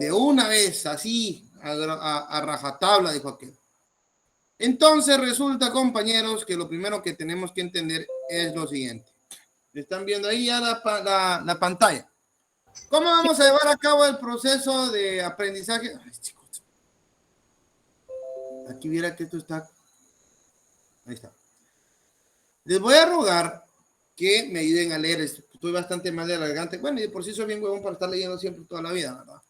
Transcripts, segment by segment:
De una vez, así, a rajatabla, dijo aquel. Entonces resulta, compañeros, que lo primero que tenemos que entender es lo siguiente. ¿Están viendo ahí ya la pantalla? ¿Cómo vamos a llevar a cabo el proceso de aprendizaje? Ay, chicos. Aquí viera que esto está... Ahí está. Les voy a rogar que me ayuden a leer esto. Estoy bastante mal de la garganta. Bueno, y por sí soy bien huevón para estar leyendo siempre toda la vida, ¿verdad?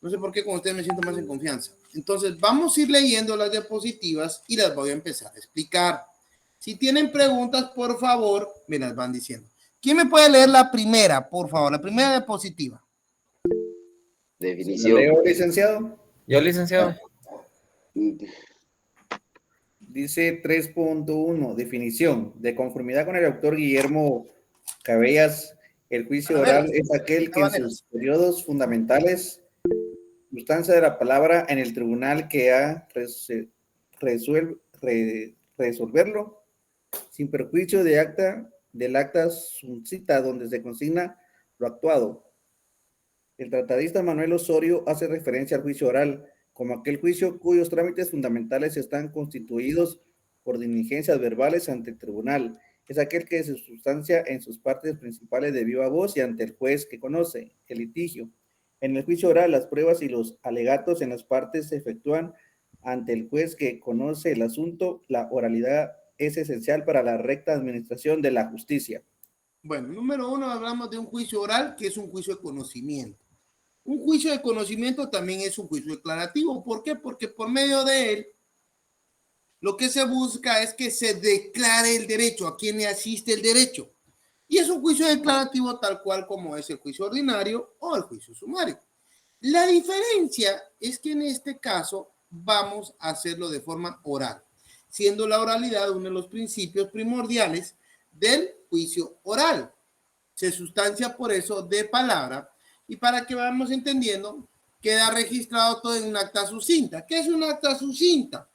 No sé por qué con ustedes me siento más en confianza. Entonces, vamos a ir leyendo las diapositivas y las voy a empezar a explicar. Si tienen preguntas, por favor, me las van diciendo. ¿Quién me puede leer la primera, por favor? La primera diapositiva. Definición. ¿Leo, licenciado? Yo, licenciado. Dice 3.1, definición. De conformidad con el autor Guillermo Cabellas, el juicio oral es aquel que en sus periodos fundamentales, sustancia de la palabra en el tribunal que ha resolverlo, sin perjuicio del acta suscita donde se consigna lo actuado. El tratadista Manuel Osorio hace referencia al juicio oral como aquel juicio cuyos trámites fundamentales están constituidos por diligencias verbales ante el tribunal. Es aquel que se sustancia en sus partes principales de viva voz y ante el juez que conoce el litigio. En el juicio oral, las pruebas y los alegatos en las partes se efectúan ante el juez que conoce el asunto. La oralidad es esencial para la recta administración de la justicia. Bueno, número uno, hablamos de un juicio oral, que es un juicio de conocimiento. Un juicio de conocimiento también es un juicio declarativo. ¿Por qué? Porque por medio de él, lo que se busca es que se declare el derecho, a quien le asiste el derecho. Y es un juicio declarativo tal cual como es el juicio ordinario o el juicio sumario. La diferencia es que en este caso vamos a hacerlo de forma oral, siendo la oralidad uno de los principios primordiales del juicio oral. Se sustancia por eso de palabra y para que vayamos entendiendo, queda registrado todo en un acta sucinta. ¿Qué es un acta sucinta?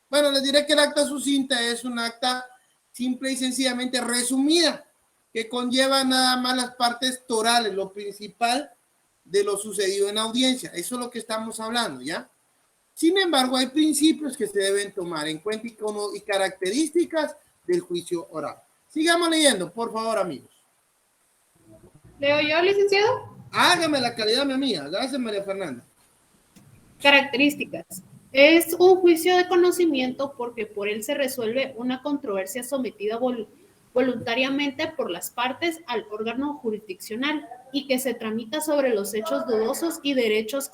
Bueno, les diré que el acta sucinta es un acta simple y sencillamente resumida, que conlleva nada más las partes torales, lo principal de lo sucedido en la audiencia. Eso es lo que estamos hablando, ¿ya? Sin embargo, hay principios que se deben tomar en cuenta y características del juicio oral. Sigamos leyendo, por favor, amigos. ¿Leo yo, licenciado? Hágame la calidad, mi amiga. Gracias, María Fernanda. Características. Es un juicio de conocimiento porque por él se resuelve una controversia sometida voluntariamente por las partes al órgano jurisdiccional y que se tramita sobre los hechos dudosos y derechos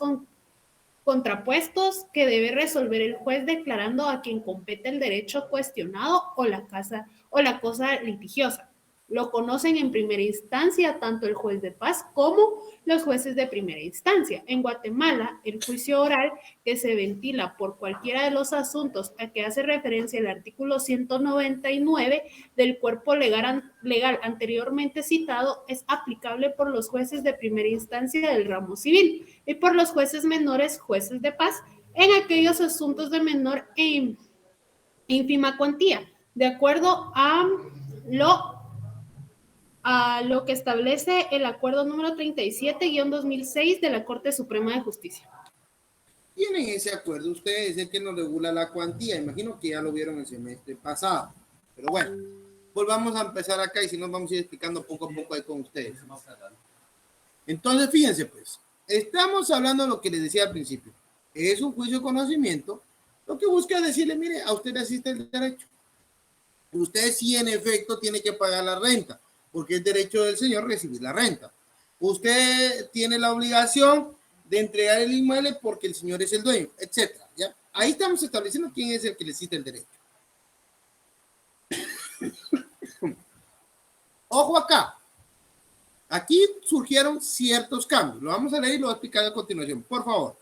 contrapuestos que debe resolver el juez declarando a quien compete el derecho cuestionado o la cosa litigiosa. Lo conocen en primera instancia tanto el juez de paz como los jueces de primera instancia. En Guatemala, el juicio oral que se ventila por cualquiera de los asuntos a que hace referencia el artículo 199 del cuerpo legal anteriormente citado es aplicable por los jueces de primera instancia del ramo civil y por los jueces menores, jueces de paz, en aquellos asuntos de menor e ínfima cuantía, de acuerdo a lo que establece el acuerdo número 37-2006 de la Corte Suprema de Justicia. Tienen ese acuerdo, ustedes es el que nos regula la cuantía, imagino que ya lo vieron el semestre pasado, pero bueno, volvamos a empezar acá y si no vamos a ir explicando poco a poco ahí con ustedes. Entonces, fíjense pues, estamos hablando de lo que les decía al principio, es un juicio de conocimiento, lo que busca es decirle, mire, a usted le asiste el derecho, usted sí en efecto tiene que pagar la renta, porque es derecho del señor recibir la renta. Usted tiene la obligación de entregar el inmueble porque el señor es el dueño, etcétera. ¿Ya? Ahí estamos estableciendo quién es el que le cita el derecho. Ojo acá. Aquí surgieron ciertos cambios. Lo vamos a leer y lo voy a explicar a continuación. Por favor.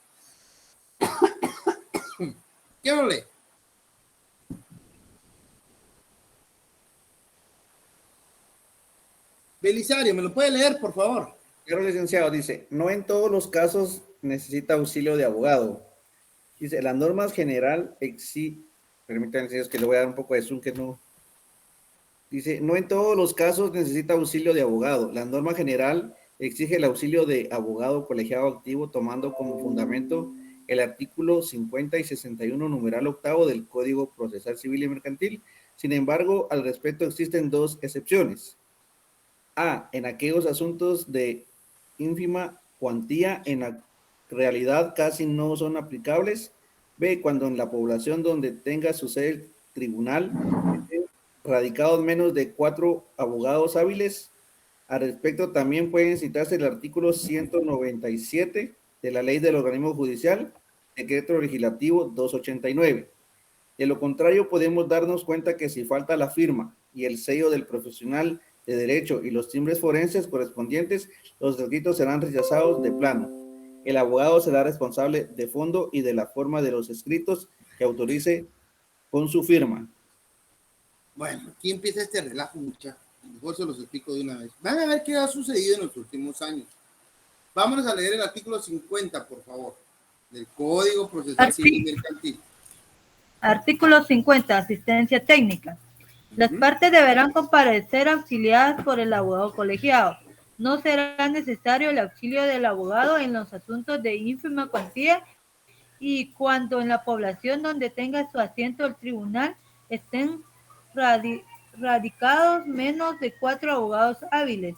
¿Quién lo lee? Belisario, ¿me lo puede leer, por favor? Claro, licenciado, dice, no en todos los casos necesita auxilio de abogado. Dice, la norma general permítanme, señores, que le voy a dar un poco de zoom que no. Dice, no en todos los casos necesita auxilio de abogado. La norma general exige el auxilio de abogado colegiado activo tomando como fundamento el artículo 50 y 61 numeral octavo del Código Procesal Civil y Mercantil. Sin embargo, al respecto existen dos excepciones. A, en aquellos asuntos de ínfima cuantía en la realidad casi no son aplicables. B, cuando en la población donde tenga su sede el tribunal estén radicados menos de 4 abogados hábiles. Al respecto también pueden citarse el artículo 197 de la Ley del Organismo Judicial, Decreto Legislativo 289. De lo contrario, podemos darnos cuenta que si falta la firma y el sello del profesional de derecho y los timbres forenses correspondientes, los escritos serán rechazados de plano. El abogado será responsable de fondo y de la forma de los escritos que autorice con su firma. Bueno, aquí empieza este relajo, muchachos. Mejor se los explico de una vez. Van a ver qué ha sucedido en los últimos años. Vámonos a leer el artículo 50, por favor, del Código Procesal Civil y Mercantil. Artículo 50. Asistencia técnica. Las partes deberán comparecer auxiliadas por el abogado colegiado. No será necesario el auxilio del abogado en los asuntos de ínfima cuantía y cuando en la población donde tenga su asiento el tribunal estén radicados menos de 4 abogados hábiles.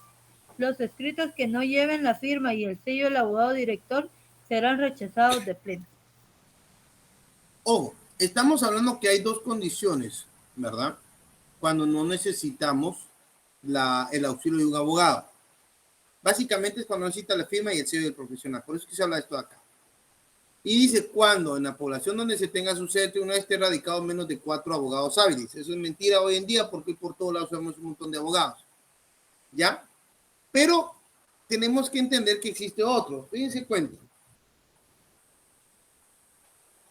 Los escritos que no lleven la firma y el sello del abogado director serán rechazados de pleno. Ojo, estamos hablando que hay dos condiciones, ¿verdad? Cuando no necesitamos el auxilio de un abogado. Básicamente es cuando necesita la firma y el sello del profesional. Por eso es que se habla de esto de acá. Y dice, cuando en la población donde se tenga su sede tribunal esté radicado menos de 4 abogados hábiles. Eso es mentira hoy en día porque por todos lados tenemos un montón de abogados. ¿Ya? Pero tenemos que entender que existe otro. Fíjense cuenta.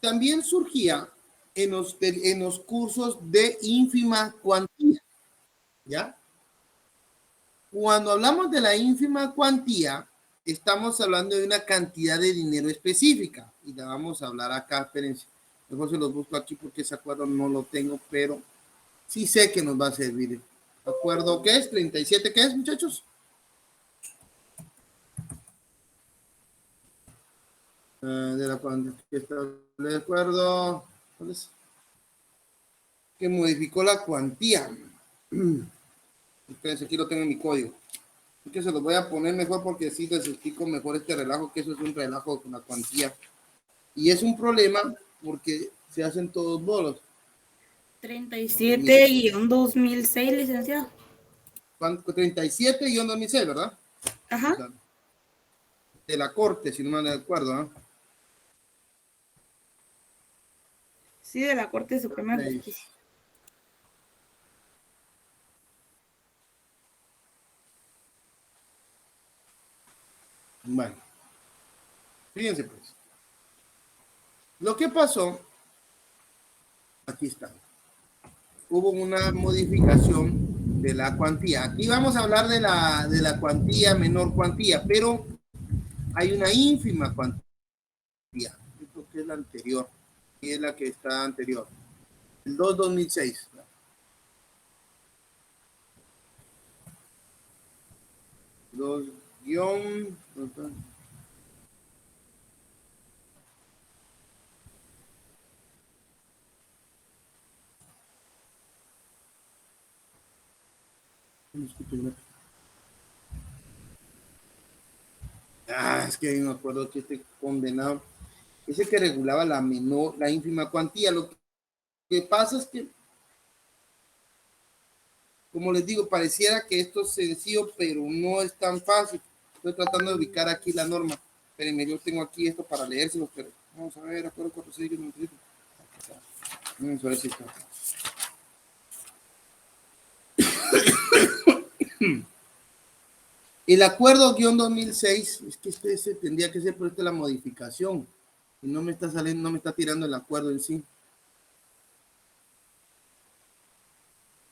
También surgía en los cursos de ínfima cuantía. ¿Ya? Cuando hablamos de la ínfima cuantía, estamos hablando de una cantidad de dinero específica. Y la vamos a hablar acá, espérense. Mejor se los busco aquí porque ese acuerdo no lo tengo, pero sí sé que nos va a servir. ¿Acuerdo qué es? 37, ¿qué es, muchachos? De la cuantía que está de acuerdo. ¿Cuál es? Que modificó la cuantía. Espérense, aquí lo tengo en mi código. Es que se los voy a poner mejor porque así les explico mejor este relajo, que eso es un relajo con la cuantía. Y es un problema porque se hacen todos bolos. 37-2006, licenciado. 37-2006, ¿verdad? Ajá. O sea, de la corte, si no me acuerdo, ¿no? Sí, de la Corte Suprema de Sí. Justicia. Bueno, fíjense pues. Lo que pasó, aquí está. Hubo una modificación de la cuantía. Aquí vamos a hablar de la cuantía, menor cuantía, pero hay una ínfima cuantía. Esto que es la anterior, y es la que está anterior. El 2-2006. Los guión. Es que me acuerdo que este condenado es el que regulaba la ínfima cuantía. Lo que pasa es que, como les digo, pareciera que esto es sencillo, pero no es tan fácil. Estoy tratando de ubicar aquí la norma. Espérenme, yo tengo aquí esto para leérselo, pero vamos a ver, acuerdo 46. Vamos a ver si está acá. El acuerdo guión 2006, es que este tendría que ser por esta la modificación. Y no me está saliendo, no me está tirando el acuerdo en sí.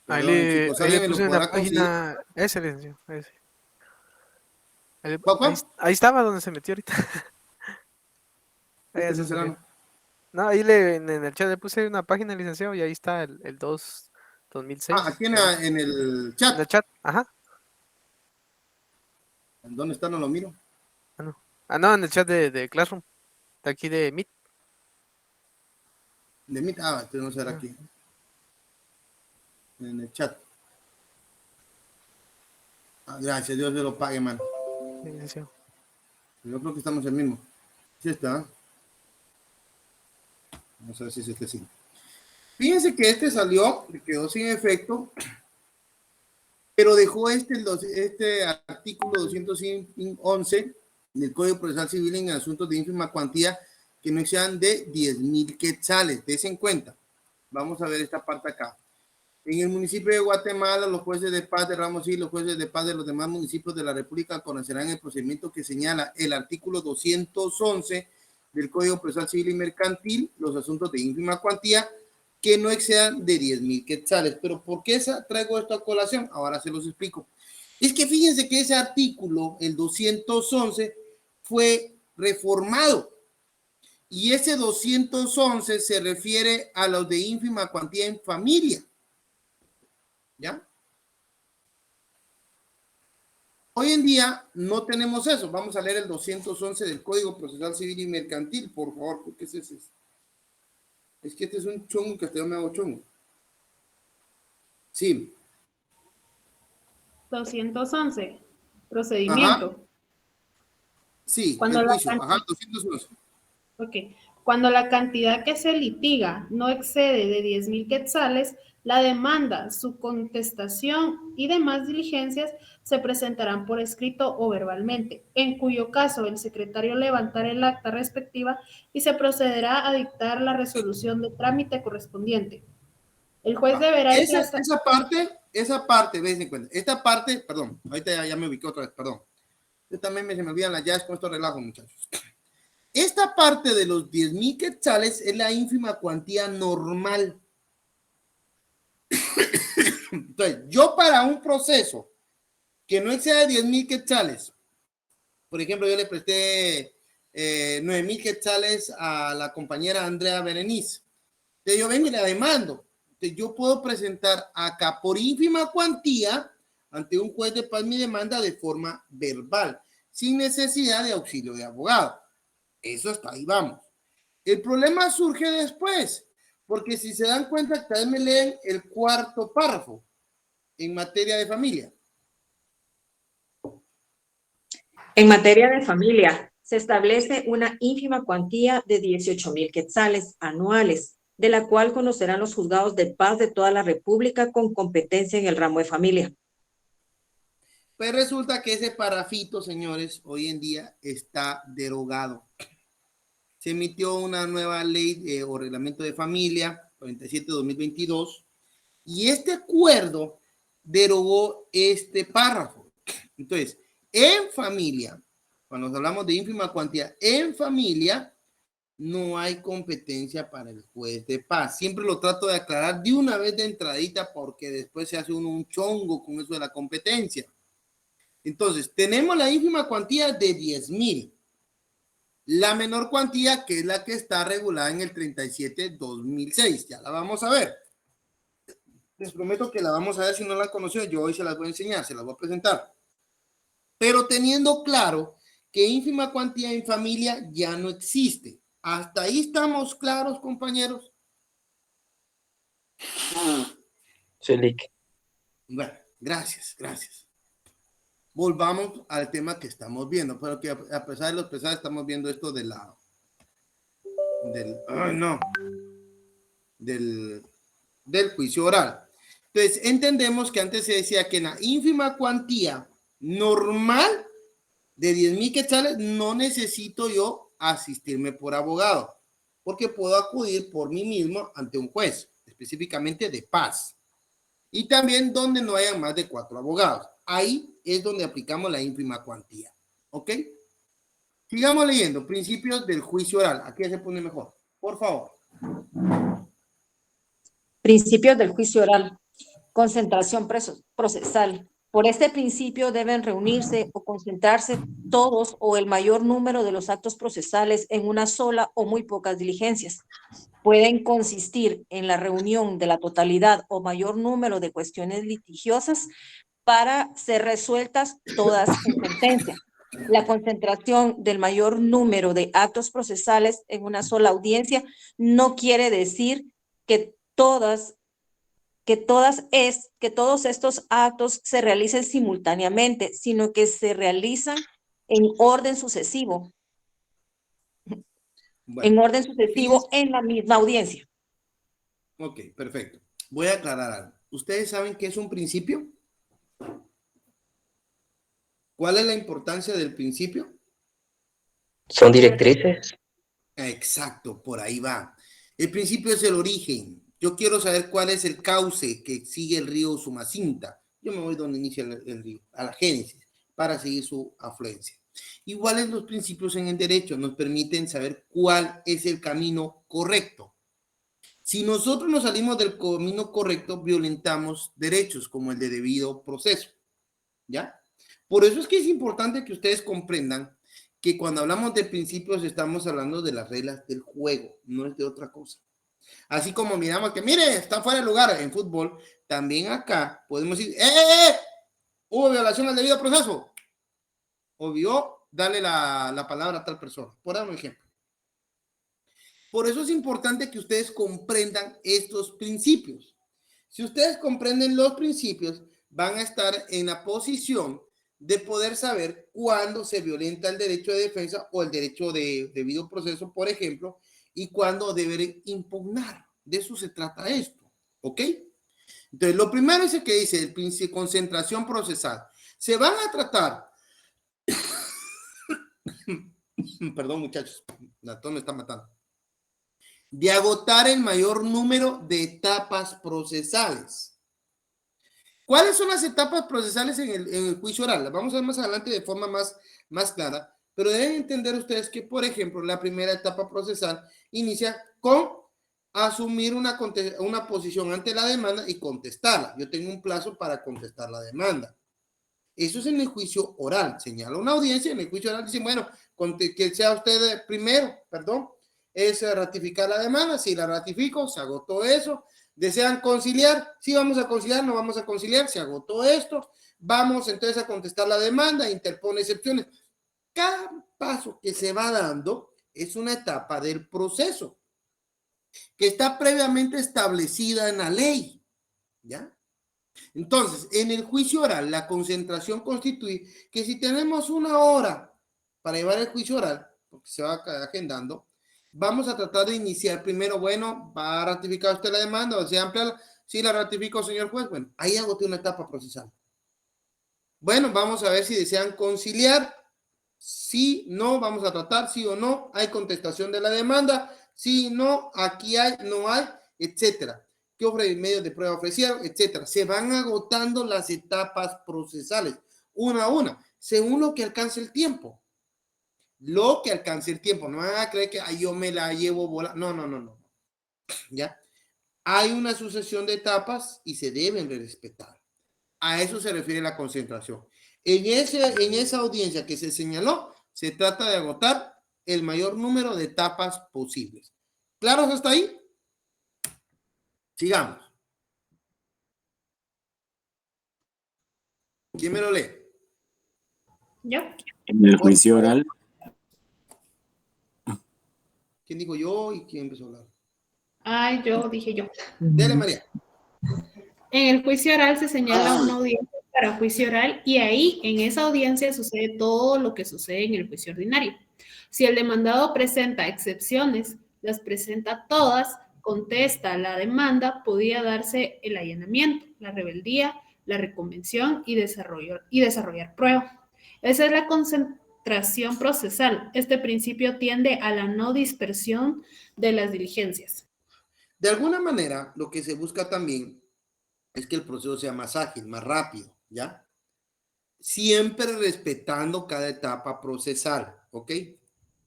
Ahí Perdón, le, chicos, ahí le ¿alguien me lo puse en la podrá conseguir? página ese, licenciado, ese. ¿Cuál? Ahí estaba donde se metió ahorita. Ahí Este se no será, subió. ¿no? No, ahí en el chat le puse una página, licenciado, y ahí está el 2006. Aquí en el En chat. el chat, ajá. ¿Dónde está? No lo miro. Ah, no, en el chat de Classroom. De aquí de Meet. De mí, este no será aquí. En el chat. Gracias, Dios se lo pague, man. Sí, licenciado. Yo creo que estamos el mismo. Sí está. Vamos a ver si es este sí. Fíjense que este salió, quedó sin efecto, pero dejó este artículo 211 del Código Procesal Civil en asuntos de ínfima cuantía que no sean de 10,000 quetzales. Desen en cuenta. Vamos a ver esta parte acá. En el municipio de Guatemala, los jueces de paz de Ramos y los jueces de paz de los demás municipios de la República conocerán el procedimiento que señala el artículo 211 del Código Procesal Civil y Mercantil, los asuntos de ínfima cuantía que no excedan de 10,000 quetzales. Pero ¿por qué traigo esto a colación? Ahora se los explico. Es que fíjense que ese artículo, el 211, fue reformado. Y ese 211 se refiere a los de ínfima cuantía en familia. ¿Ya? Hoy en día no tenemos eso. Vamos a leer el 211 del Código Procesal Civil y Mercantil, por favor. ¿Qué es ese? Es que este es un chongo que hasta yo me hago chongo. Sí. 211. Procedimiento. Ajá. Sí, Cuando el la juicio. Ajá, 211. Ok. Cuando la cantidad que se litiga no excede de 10,000 quetzales, la demanda, su contestación y demás diligencias se presentarán por escrito o verbalmente, en cuyo caso el secretario levantará el acta respectiva y se procederá a dictar la resolución de trámite correspondiente. El juez deberá Esa parte, ves en cuenta. Esta parte, perdón, ahorita ya me ubiqué otra vez, perdón. Yo también se me olvidan las llaves con estos relajos, muchachos. Esta parte de los 10,000 quetzales es la ínfima cuantía normal. Entonces, yo para un proceso que no exceda de 10,000 quetzales, por ejemplo, yo le presté 9,000 quetzales a la compañera Andrea Berenice. Entonces, yo vengo y la demando. Entonces, yo puedo presentar acá por ínfima cuantía ante un juez de paz mi demanda de forma verbal, sin necesidad de auxilio de abogado. Eso hasta ahí vamos. El problema surge después, porque si se dan cuenta, ustedes me leen el cuarto párrafo en materia de familia. En materia de familia, se establece una ínfima cuantía de 18,000 quetzales anuales, de la cual conocerán los juzgados de paz de toda la República con competencia en el ramo de familia. Pues resulta que ese parafito, señores, hoy en día está derogado. Se emitió una nueva ley o reglamento de familia, 47-2022, y este acuerdo derogó este párrafo. Entonces, en familia, cuando hablamos de ínfima cuantía, en familia no hay competencia para el juez de paz. Siempre lo trato de aclarar de una vez de entradita porque después se hace uno un chongo con eso de la competencia. Entonces, tenemos la ínfima cuantía de 10,000. La menor cuantía, que es la que está regulada en el 37-2006. Ya la vamos a ver. Les prometo que la vamos a ver si no la conocen. Yo hoy se las voy a enseñar, se las voy a presentar. Pero teniendo claro que ínfima cuantía en familia ya no existe. ¿Hasta ahí estamos claros, compañeros? Sí, Bueno, gracias. Volvamos al tema que estamos viendo, pero que a pesar de los pesados estamos viendo esto del juicio oral. Entonces, entendemos que antes se decía que en la ínfima cuantía normal de 10,000 quetzales no necesito yo asistirme por abogado, porque puedo acudir por mí mismo ante un juez, específicamente de paz. Y también donde no haya más de 4 abogados. Ahí es donde aplicamos la ínfima cuantía. ¿Ok? Sigamos leyendo. Principios del juicio oral. Aquí ya se pone mejor. Por favor. Principios del juicio oral. Concentración procesal. Por este principio deben reunirse o concentrarse todos o el mayor número de los actos procesales en una sola o muy pocas diligencias. Pueden consistir en la reunión de la totalidad o mayor número de cuestiones litigiosas para ser resueltas todas en sentencia. La concentración del mayor número de actos procesales en una sola audiencia no quiere decir que todos estos actos se realicen simultáneamente, sino que se realizan en orden sucesivo, Bueno, en la misma audiencia. ok, perfecto. Voy a aclarar algo. ¿Ustedes saben qué es un principio? ¿Cuál es la importancia del principio? Son directrices. Exacto, por ahí va. El principio es el origen. Yo quiero saber cuál es el cauce que sigue el río Sumacinta. Yo me voy donde inicia el río, a la génesis, para seguir su afluencia. Iguales los principios en el derecho nos permiten saber cuál es el camino correcto. Si nosotros nos salimos del camino correcto, violentamos derechos como el de debido proceso. ¿Ya? Por eso es que es importante que ustedes comprendan que cuando hablamos de principios estamos hablando de las reglas del juego, no es de otra cosa. Así como miramos que, mire, está fuera de lugar en fútbol, también acá podemos decir, hubo violación al debido proceso. Obvio, dale la palabra a tal persona. Por dar un ejemplo. Por eso es importante que ustedes comprendan estos principios. Si ustedes comprenden los principios, van a estar en la posición de poder saber cuándo se violenta el derecho de defensa o el derecho de debido proceso, por ejemplo, y cuándo deber impugnar. De eso se trata esto, ¿ok? Entonces, lo primero es el que dice el principio de concentración procesal. Se van a tratar, perdón muchachos, la tos me está matando, de agotar el mayor número de etapas procesales. ¿Cuáles son las etapas procesales en el juicio oral? Las vamos a ver más adelante de forma más clara, pero deben entender ustedes que, por ejemplo, la primera etapa procesal inicia con asumir una posición ante la demanda y contestarla. Yo tengo un plazo para contestar la demanda. Eso es en el juicio oral. Señala una audiencia, en el juicio oral dicen, bueno, que sea usted primero, es ratificar la demanda. Si la ratifico, se agotó eso. ¿Desean conciliar? Sí, vamos a conciliar, no vamos a conciliar, se agotó esto. Vamos entonces a contestar la demanda, interpone excepciones. Cada paso que se va dando es una etapa del proceso que está previamente establecida en la ley, ¿ya? Entonces, en el juicio oral, la concentración constituye que si tenemos 1 hora para llevar el juicio oral, porque se va agendando, vamos a tratar de iniciar primero, bueno, ¿va a ratificar usted la demanda o se amplía? Sí, la ratificó, señor juez. Bueno, ahí agoté una etapa procesal. Bueno, vamos a ver si desean conciliar. Sí, no, vamos a tratar, sí o no. Hay contestación de la demanda. Sí, no, aquí hay, no hay, etcétera. ¿Qué medios de prueba ofrecieron? Etcétera. Se van agotando las etapas procesales, una a una, según lo que alcance el tiempo. Lo que alcance el tiempo. No van a creer que yo me la llevo volando. No. ¿Ya? Hay una sucesión de etapas y se deben de respetar. A eso se refiere la concentración. En esa audiencia que se señaló, se trata de agotar el mayor número de etapas posibles. ¿Claros hasta ahí? Sigamos. ¿Quién me lo lee? Yo. En el juicio oral. ¿Quién dijo yo y quién empezó a hablar? Ay, yo dije yo. Dele, María. En el juicio oral se señala una audiencia para juicio oral y ahí en esa audiencia sucede todo lo que sucede en el juicio ordinario. Si el demandado presenta excepciones, las presenta todas, contesta la demanda, podía darse el allanamiento, la rebeldía, la reconvención y desarrollar prueba. Esa es la concentración procesal. Este principio tiende a la no dispersión de las diligencias. De alguna manera, lo que se busca también es que el proceso sea más ágil, más rápido, ¿ya? Siempre respetando cada etapa procesal, ¿ok?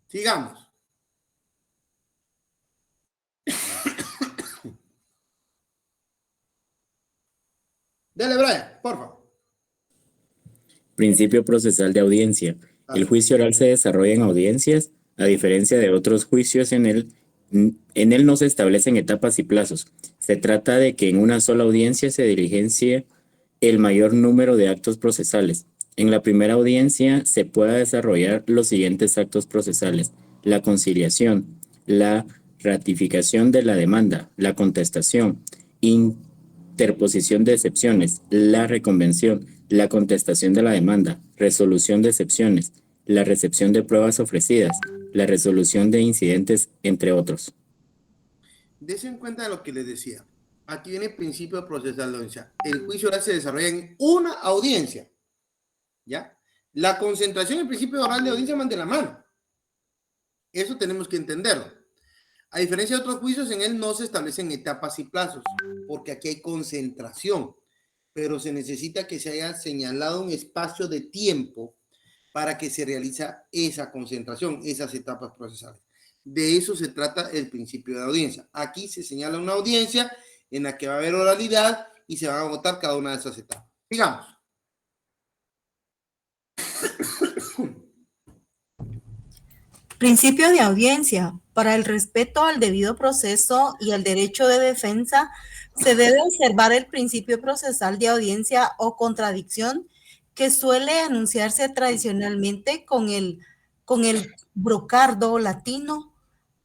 Sigamos. Dale, Brian, por favor. Principio procesal de audiencia. El juicio oral se desarrolla en audiencias, a diferencia de otros juicios en él no se establecen etapas y plazos. Se trata de que en una sola audiencia se diligencie el mayor número de actos procesales. En la primera audiencia se pueda desarrollar los siguientes actos procesales: la conciliación, la ratificación de la demanda, la contestación, interposición de excepciones, la reconvención, la contestación de la demanda, resolución de excepciones, la recepción de pruebas ofrecidas, la resolución de incidentes, entre otros. Dese en cuenta de lo que les decía. Aquí viene el principio procesal de audiencia. El juicio oral se desarrolla en una audiencia. ¿Ya? La concentración y el principio oral de audiencia van de la mano. Eso tenemos que entenderlo. A diferencia de otros juicios, en él no se establecen etapas y plazos, porque aquí hay concentración, pero se necesita que se haya señalado un espacio de tiempo para que se realiza esa concentración, esas etapas procesales. De eso se trata el principio de audiencia. Aquí se señala una audiencia en la que va a haber oralidad y se van a votar cada una de esas etapas. Digamos. Principio de audiencia. Para el respeto al debido proceso y al derecho de defensa, se debe observar el principio procesal de audiencia o contradicción que suele anunciarse tradicionalmente con el brocardo latino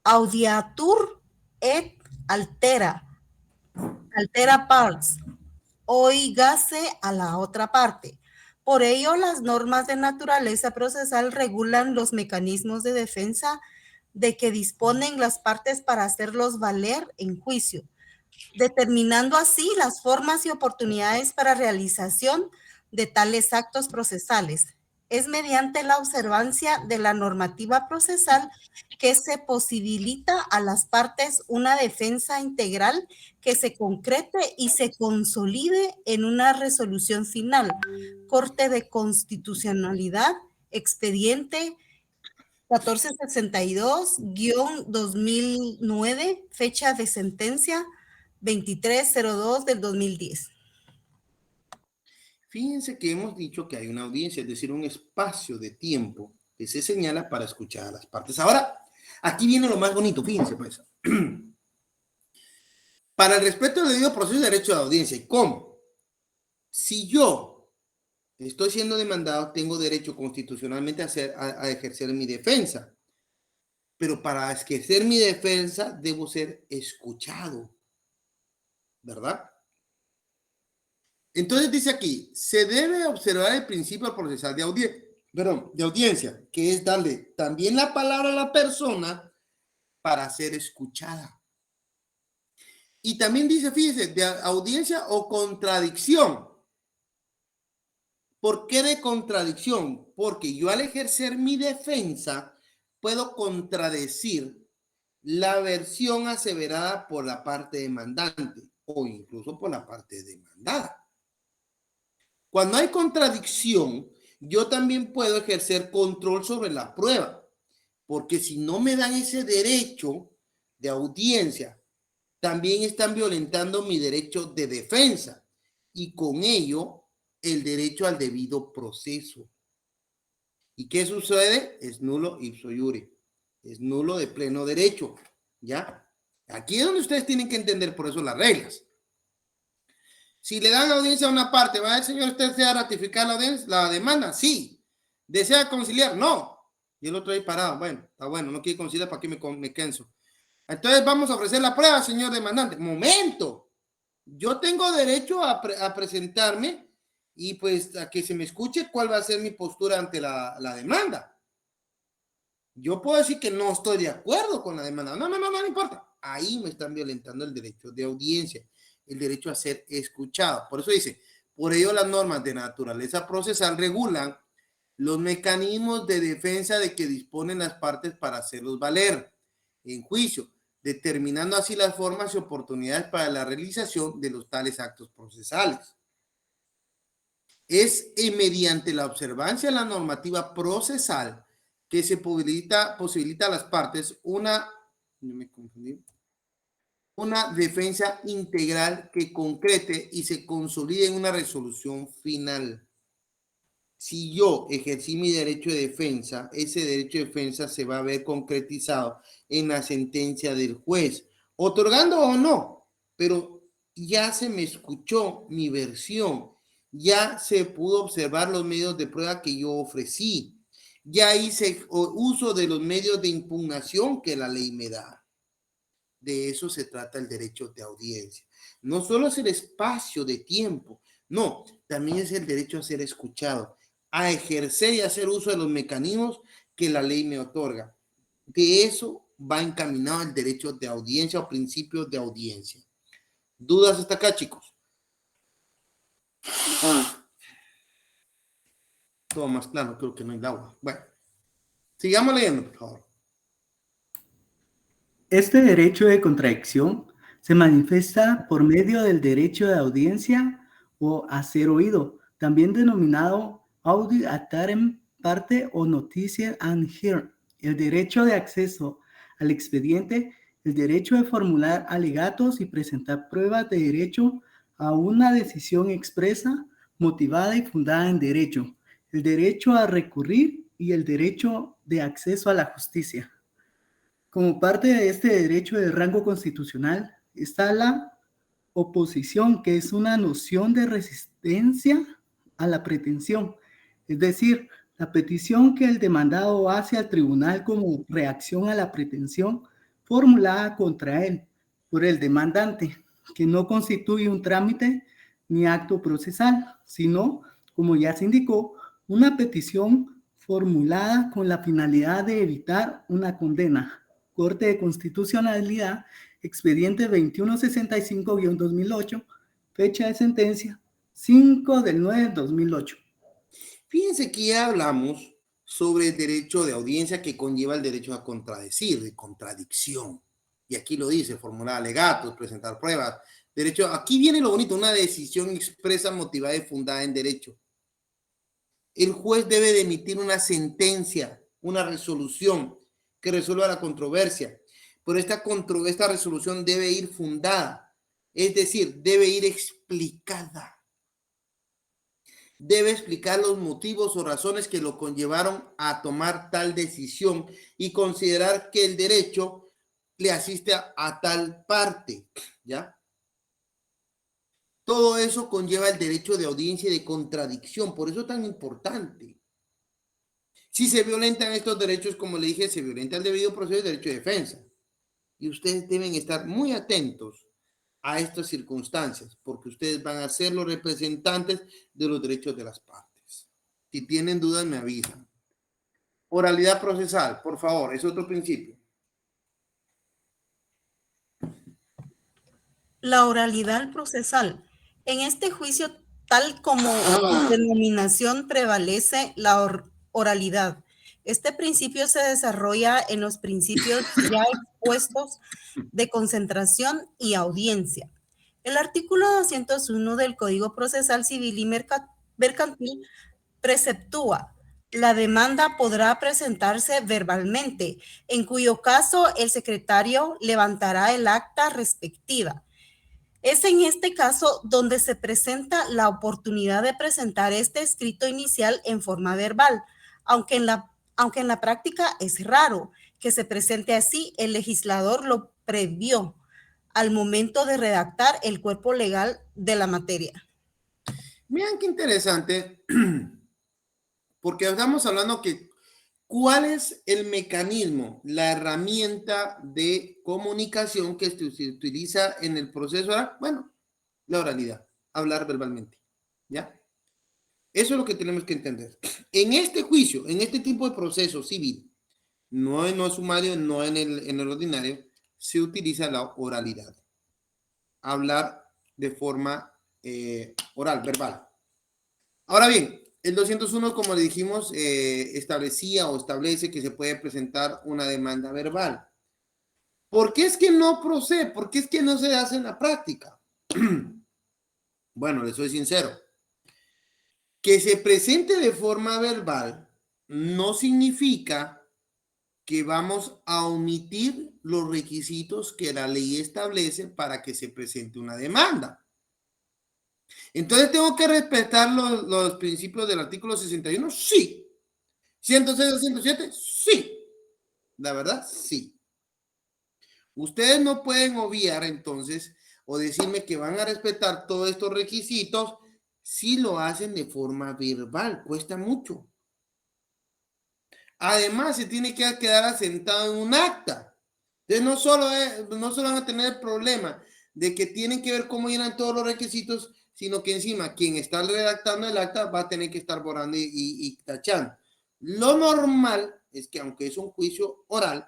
audiatur et altera pars, oígase a la otra parte. Por ello, las normas de naturaleza procesal regulan los mecanismos de defensa de que disponen las partes para hacerlos valer en juicio, determinando así las formas y oportunidades para realización de tales actos procesales. Es mediante la observancia de la normativa procesal que se posibilita a las partes una defensa integral que se concrete y se consolide en una resolución final. Corte de Constitucionalidad, expediente 1462-2009, fecha de sentencia 2302 del 2010. Fíjense que hemos dicho que hay una audiencia, es decir, un espacio de tiempo que se señala para escuchar a las partes. Ahora, aquí viene lo más bonito, fíjense pues. Para el respeto del debido proceso de derecho de audiencia. ¿Y cómo? Si yo estoy siendo demandado, tengo derecho constitucionalmente a ejercer mi defensa. Pero para ejercer mi defensa, debo ser escuchado. ¿Verdad? Entonces dice aquí, se debe observar el principio procesal de audiencia, que es darle también la palabra a la persona para ser escuchada. Y también dice, fíjese, de audiencia o contradicción. ¿Por qué de contradicción? Porque yo al ejercer mi defensa puedo contradecir la versión aseverada por la parte demandante o incluso por la parte demandada. Cuando hay contradicción, yo también puedo ejercer control sobre la prueba, porque si no me dan ese derecho de audiencia, también están violentando mi derecho de defensa y con ello el derecho al debido proceso. ¿Y qué sucede? Es nulo ipso iure, es nulo de pleno derecho, ¿ya? Aquí es donde ustedes tienen que entender por eso las reglas. Si le dan audiencia a una parte, ¿va el señor usted desea ratificar la demanda? Sí. ¿Desea conciliar? No. Y el otro ahí parado. Bueno, está bueno, no quiere conciliar, ¿para qué me canso? Entonces vamos a ofrecer la prueba, señor demandante. Momento. Yo tengo derecho a presentarme y pues a que se me escuche cuál va a ser mi postura ante la demanda. Yo puedo decir que no estoy de acuerdo con la demanda. No importa. Ahí me están violentando el derecho de audiencia, el derecho a ser escuchado. Por eso dice, por ello las normas de naturaleza procesal regulan los mecanismos de defensa de que disponen las partes para hacerlos valer en juicio, determinando así las formas y oportunidades para la realización de los tales actos procesales. Es mediante la observancia de la normativa procesal que se posibilita a las partes una defensa integral que concrete y se consolide en una resolución final. Si yo ejercí mi derecho de defensa, ese derecho de defensa se va a ver concretizado en la sentencia del juez, otorgando o no, pero ya se me escuchó mi versión, ya se pudo observar los medios de prueba que yo ofrecí. Ya hice uso de los medios de impugnación que la ley me da. De eso se trata el derecho de audiencia. No solo es el espacio de tiempo, no, también es el derecho a ser escuchado, a ejercer y hacer uso de los mecanismos que la ley me otorga. De eso va encaminado el derecho de audiencia o principios de audiencia. ¿Dudas hasta acá, chicos? Todo más claro, creo que no hay agua. Bueno, sigamos leyendo, por favor. Este derecho de contradicción se manifiesta por medio del derecho de audiencia o a ser oído, también denominado audi actarem parte o noticia and hear, el derecho de acceso al expediente, el derecho de formular alegatos y presentar pruebas de derecho a una decisión expresa, motivada y fundada en derecho, el derecho a recurrir y el derecho de acceso a la justicia. Como parte de este derecho de rango constitucional está la oposición, que es una noción de resistencia a la pretensión, es decir, la petición que el demandado hace al tribunal como reacción a la pretensión formulada contra él por el demandante, que no constituye un trámite ni acto procesal, sino, como ya se indicó, una petición formulada con la finalidad de evitar una condena. Corte de Constitucionalidad, expediente 2165-2008, fecha de sentencia 5/9/2008. Fíjense que ya hablamos sobre el derecho de audiencia que conlleva el derecho a contradecir, de contradicción. Y aquí lo dice, formular alegatos, presentar pruebas. Derecho, aquí viene lo bonito, una decisión expresa, motivada y fundada en derecho. El juez debe de emitir una sentencia, una resolución que resuelva la controversia. Pero esta resolución debe ir fundada, es decir, debe ir explicada. Debe explicar los motivos o razones que lo conllevaron a tomar tal decisión y considerar que el derecho le asiste a tal parte, ¿ya? Todo eso conlleva el derecho de audiencia y de contradicción, por eso es tan importante. Si se violentan estos derechos, como le dije, se violenta el debido proceso y el derecho de defensa. Y ustedes deben estar muy atentos a estas circunstancias, porque ustedes van a ser los representantes de los derechos de las partes. Si tienen dudas, me avisan. Oralidad procesal, por favor, es otro principio. La oralidad procesal. En este juicio, tal como denominación, prevalece la oralidad. Este principio se desarrolla en los principios ya expuestos de concentración y audiencia. El artículo 201 del Código Procesal Civil y Mercantil preceptúa: la demanda podrá presentarse verbalmente, en cuyo caso el secretario levantará el acta respectiva. Es en este caso donde se presenta la oportunidad de presentar este escrito inicial en forma verbal, aunque en la práctica es raro que se presente así. El legislador lo previó al momento de redactar el cuerpo legal de la materia. Miren qué interesante, porque estamos hablando que ¿cuál es el mecanismo, la herramienta de comunicación que se utiliza en el proceso oral? Bueno, la oralidad, hablar verbalmente, ¿ya? Eso es lo que tenemos que entender. En este juicio, en este tipo de proceso civil, no en el sumario, no en el ordinario, se utiliza la oralidad. Hablar de forma oral, verbal. Ahora bien, el 201, como le dijimos, establecía o establece que se puede presentar una demanda verbal. ¿Por qué es que no procede? ¿Por qué es que no se hace en la práctica? Bueno, les soy sincero. Que se presente de forma verbal no significa que vamos a omitir los requisitos que la ley establece para que se presente una demanda. Entonces, ¿tengo que respetar los principios del artículo 61? Sí. 106 o 107? Sí. La verdad, sí. Ustedes no pueden obviar entonces o decirme que van a respetar todos estos requisitos si lo hacen de forma verbal, cuesta mucho. Además, se tiene que quedar asentado en un acta. Entonces, no solo van a tener el problema de que tienen que ver cómo llenan todos los requisitos, sino que encima quien está redactando el acta va a tener que estar borrando y tachando. Lo normal es que, aunque es un juicio oral,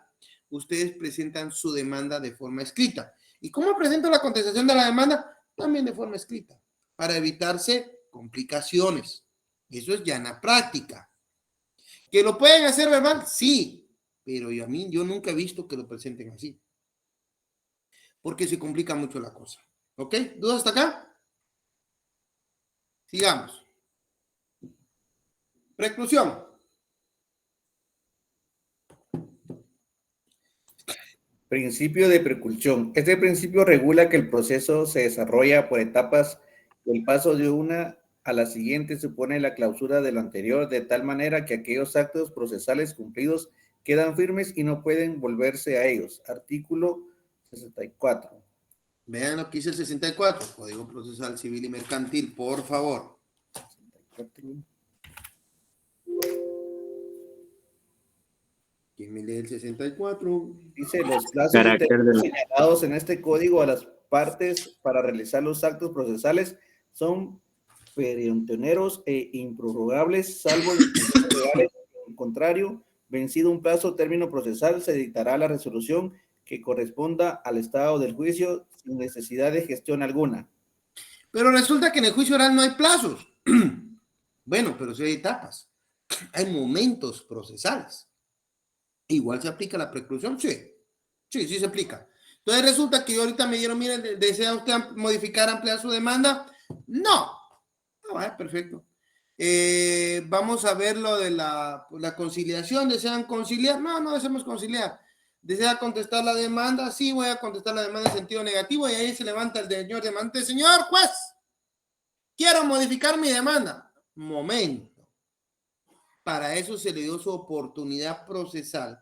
ustedes presentan su demanda de forma escrita. ¿Y cómo presento la contestación de la demanda? También de forma escrita, para evitarse complicaciones. Eso es ya en la práctica. ¿Que lo pueden hacer verbal? Sí, pero yo nunca he visto que lo presenten así, porque se complica mucho la cosa. ¿Ok? ¿Dudas hasta acá? Sigamos. Preclusión. Principio de preclusión. Este principio regula que el proceso se desarrolla por etapas. El paso de una a la siguiente supone la clausura de lo anterior, de tal manera que aquellos actos procesales cumplidos quedan firmes y no pueden volverse a ellos. Artículo 64. Vean lo que dice el 64, Código Procesal Civil y Mercantil, por favor. 64. ¿Quién me lee el 64? Dice, los plazos señalados en este código a las partes para realizar los actos procesales son perentoneros e improrrogables, salvo en contrario, vencido un plazo término procesal, se dictará la resolución que corresponda al estado del juicio sin necesidad de gestión alguna. Pero resulta que en el juicio oral no hay plazos. Bueno, pero sí hay etapas. Hay momentos procesales. Igual se aplica la preclusión, sí. Sí se aplica. Entonces resulta que yo ahorita me dieron, miren, ¿desea usted modificar, ampliar su demanda? No. Perfecto. Vamos a ver lo de la conciliación. ¿Desean conciliar? No deseamos conciliar. ¿Desea contestar la demanda? Sí, voy a contestar la demanda en sentido negativo, y ahí se levanta el señor demandante. Señor juez, quiero modificar mi demanda. Momento. Para eso se le dio su oportunidad procesal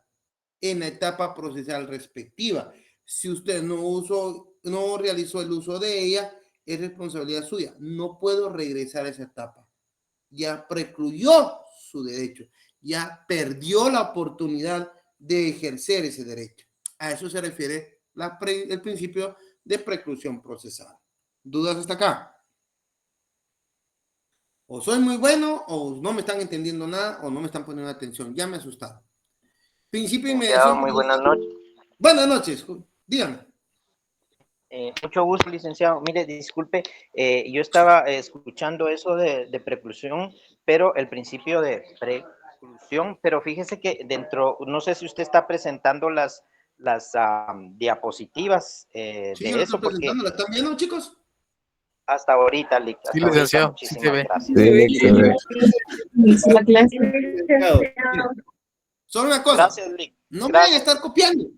en la etapa procesal respectiva. Si usted no realizó el uso de ella, es responsabilidad suya. No puedo regresar a esa etapa. Ya precluyó su derecho. Ya perdió la oportunidad de ejercer ese derecho. A eso se refiere el principio de preclusión procesal. ¿Dudas hasta acá? O soy muy bueno, o no me están entendiendo nada, o no me están poniendo atención. Ya me asustaron. Principio de inmediación. Muy buenas noches. Buenas noches. Dígame. Mucho gusto, licenciado. Mire, disculpe, yo estaba escuchando eso de preclusión, pero el principio de preclusión, pero fíjese que dentro, no sé si usted está presentando las diapositivas Sí, de eso, porque ¿la están viendo, chicos? hasta ahorita, Sí, licenciado, muchísimas sí se ve. gracias. Solo una cosa. Gracias, Lic. No me vayan a estar copiando.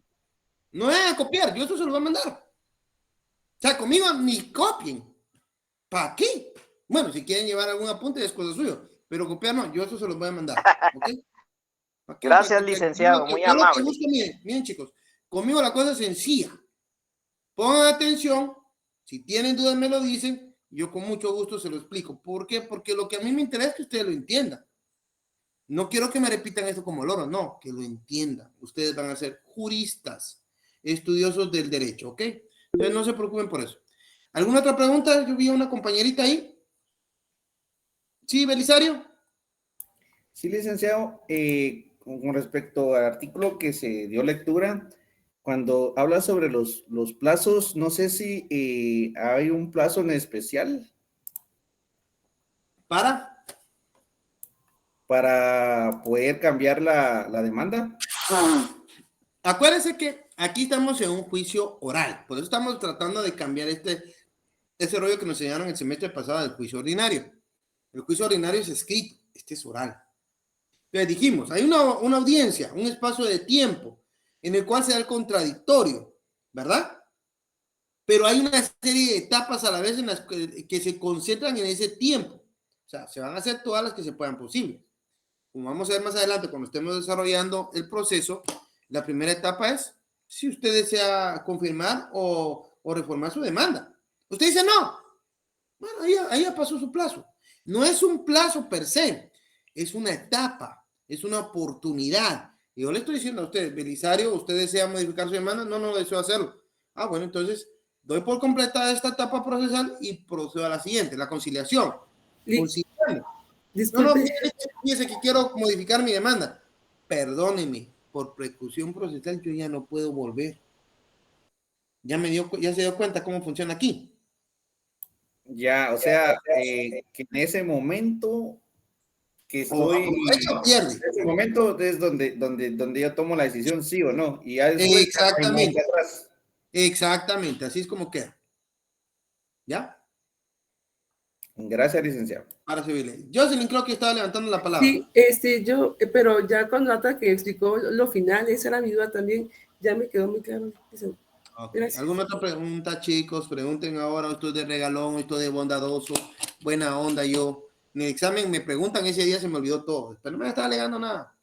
No me vayan a copiar. Yo eso se lo voy a mandar. O sea, conmigo ni copien. ¿Para qué? Bueno, si quieren llevar algún apunte es cosa suya. Pero copiar no. Yo eso se los voy a mandar. ¿Okay? Gracias, licenciado. Muy amable. Miren, chicos. Conmigo la cosa es sencilla. Pongan atención. Si tienen dudas me lo dicen. Yo con mucho gusto se lo explico. ¿Por qué? Porque lo que a mí me interesa es que ustedes lo entiendan. No quiero que me repitan esto como loro, no, que lo entiendan. Ustedes van a ser juristas, estudiosos del derecho, ¿ok? Entonces no se preocupen por eso. ¿Alguna otra pregunta? Yo vi a una compañerita ahí. ¿Sí, Belisario? Sí, licenciado. Con respecto al artículo que se dio lectura, cuando habla sobre los plazos, no sé si hay un plazo en especial. ¿Para poder cambiar la demanda? Acuérdense que aquí estamos en un juicio oral, por eso estamos tratando de cambiar ese rollo que nos enseñaron el semestre pasado del juicio ordinario. El juicio ordinario es escrito, este es oral. Entonces dijimos, hay una audiencia, un espacio de tiempo en el cual se da el contradictorio, ¿verdad? Pero hay una serie de etapas a la vez en las que se concentran en ese tiempo. O sea, se van a hacer todas las que se puedan posibles. Como vamos a ver más adelante cuando estemos desarrollando el proceso, la primera etapa es si usted desea confirmar o reformar su demanda. Usted dice no. Bueno, ahí ya pasó su plazo. No es un plazo per se, es una etapa, es una oportunidad. Y yo le estoy diciendo a usted, Belisario, ¿usted desea modificar su demanda? No deseo hacerlo. Ah, bueno, entonces doy por completada esta etapa procesal y procedo a la siguiente, la conciliación. Conciliando. Disculpe. Fíjese que quiero modificar mi demanda. Perdóneme, por precaución procesal yo ya no puedo volver. Ya se dio cuenta cómo funciona aquí. Ya, o sea, que en ese momento que estoy, pierde. en ese momento es donde yo tomo la decisión, sí o no, y ya después, exactamente, exactamente, así es como queda. ¿Ya? Gracias, licenciado. Para servirle. Jocelyn creo que estaba levantando la palabra. Sí, pero ya cuando hasta que explicó lo final, esa era mi duda también, ya me quedó muy claro. Okay. ¿Alguna otra pregunta, chicos? Pregunten ahora, estoy de regalón, estoy de bondadoso, buena onda yo. En el examen me preguntan, ese día se me olvidó todo, pero no me estaba alegando nada.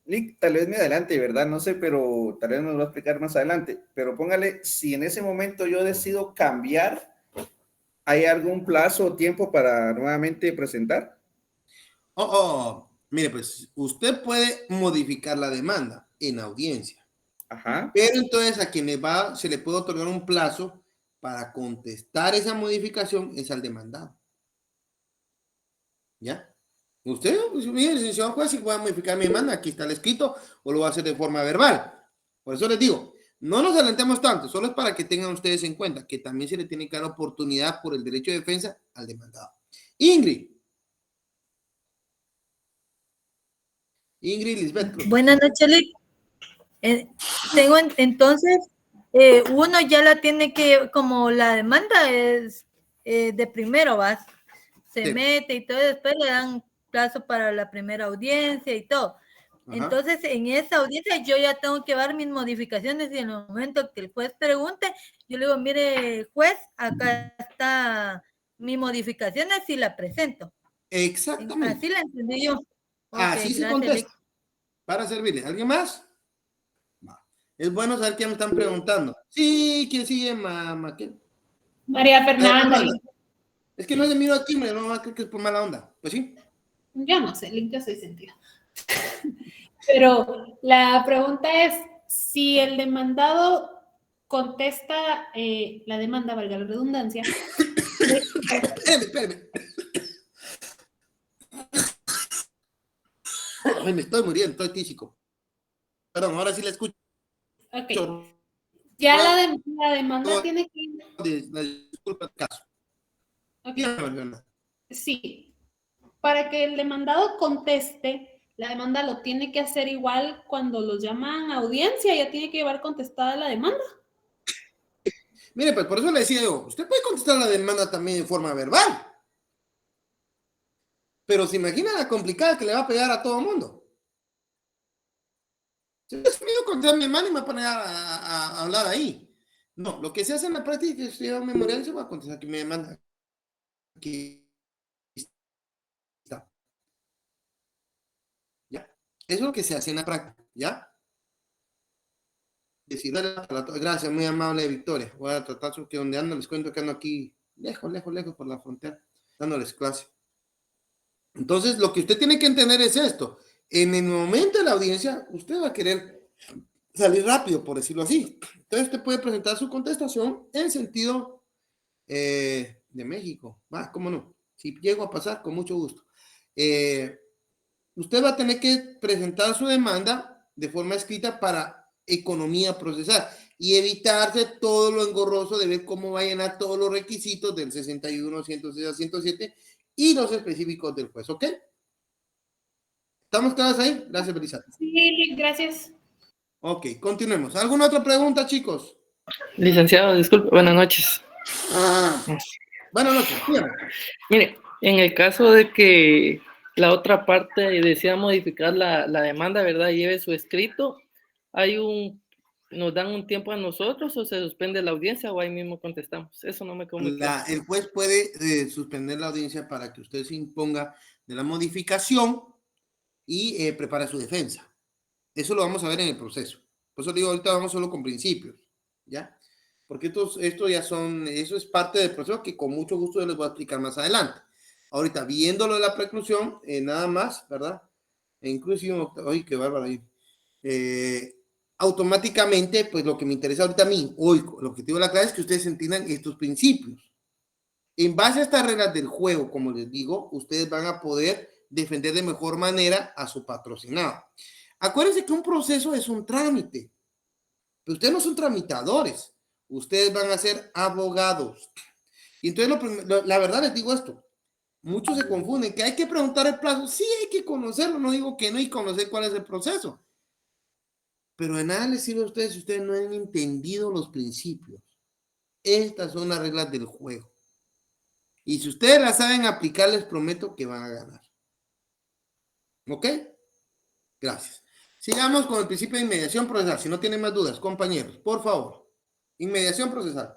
Nick, tal vez me adelante, ¿verdad? No sé, pero tal vez nos va a explicar más adelante. Pero póngale, si en ese momento yo decido cambiar, ¿hay algún plazo o tiempo para nuevamente presentar? Mire, pues usted puede modificar la demanda en audiencia. Ajá. Pero entonces a quien se le puede otorgar un plazo para contestar esa modificación es al demandado. ¿Ya? Usted, pues, mire, licenciado juez, si voy a modificar mi demanda, aquí está el escrito, o lo va a hacer de forma verbal. Por eso les digo, no nos adelantemos tanto, solo es para que tengan ustedes en cuenta que también se le tiene que dar oportunidad por el derecho de defensa al demandado. Ingrid, Lisbeth. Buenas noches, Lick. Entonces, uno ya la tiene que, como la demanda es de primero, se mete y todo, después le dan plazo para la primera audiencia y todo. Ajá. Entonces, en esa audiencia yo ya tengo que dar mis modificaciones y en el momento que el juez pregunte, yo le digo, mire, juez, acá está mi modificaciones y la presento. Exactamente. Así la entendí yo. Así se contesta. Para servirle. ¿Alguien más? Es bueno saber quién me están preguntando. Sí, ¿quién sigue, mamá? ¿Quién? María Fernanda. Es que no le miro aquí, no creo que es por mala onda. Pues sí. Yo no sé, limpio soy sentido. Pero la pregunta es, si el demandado contesta la demanda, valga la redundancia. Espérame. Ay, me estoy muriendo, estoy tísico. Perdón, ahora sí la escucho. Ok. Ya la demanda tiene que... Disculpa el caso. Okay. Sí. Para que el demandado conteste, la demanda lo tiene que hacer igual cuando lo llaman a audiencia, ya tiene que llevar contestada la demanda. Mire, pues por eso le decía yo, usted puede contestar la demanda también de forma verbal. Pero se imagina la complicada que le va a pegar a todo el mundo. Si es mío contestar mi demanda y me va a poner a hablar ahí. No, lo que se hace en la práctica es que yo memorial se va a contestar que me demanda. Aquí está. ¿Ya? Eso es lo que se hace en la práctica, ¿ya? Gracias, muy amable Victoria. Voy a tratar que donde ando, les cuento que ando aquí lejos por la frontera, dándoles clase. Entonces, lo que usted tiene que entender es esto. En el momento de la audiencia, usted va a querer salir rápido, por decirlo así. Entonces, usted puede presentar su contestación en sentido de México. ¿Cómo no? Si llego a pasar, con mucho gusto. Usted va a tener que presentar su demanda de forma escrita para economía procesal y evitarse todo lo engorroso de ver cómo va a llenar todos los requisitos del 61, 106 a 107 y los específicos del juez, ¿ok? ¿Estamos claros ahí? Gracias, Belisa. Sí, gracias. Ok, continuemos. ¿Alguna otra pregunta, chicos? Licenciado, disculpe, buenas noches. Buenas noches. Mire, en el caso de que la otra parte desea modificar la demanda, ¿verdad? Lleve su escrito, ¿nos dan un tiempo a nosotros o se suspende la audiencia o ahí mismo contestamos? Eso no me quedó muy claro. El juez puede suspender la audiencia para que usted se imponga de la modificación y prepare su defensa. Eso lo vamos a ver en el proceso. Por eso digo, ahorita vamos solo con principios, ¿ya? porque esto ya son, eso es parte del proceso que con mucho gusto yo les voy a explicar más adelante. Ahorita, viéndolo de la preclusión, nada más, ¿verdad? E inclusive, ay, qué bárbaro ahí. Automáticamente, pues lo que me interesa ahorita a mí, hoy, el objetivo de la clase es que ustedes entiendan estos principios. En base a estas reglas del juego, como les digo, ustedes van a poder defender de mejor manera a su patrocinado. Acuérdense que un proceso es un trámite, pero ustedes no son tramitadores, ustedes van a ser abogados. Y entonces, la verdad les digo esto, muchos se confunden, que hay que preguntar el plazo, sí hay que conocerlo, no digo que no, y conocer cuál es el proceso. Pero de nada les sirve a ustedes si ustedes no han entendido los principios. Estas son las reglas del juego. Y si ustedes las saben aplicar, les prometo que van a ganar. ¿Ok? Gracias. Sigamos con el principio de inmediación procesal. Si no tienen más dudas, compañeros, por favor. Inmediación procesal.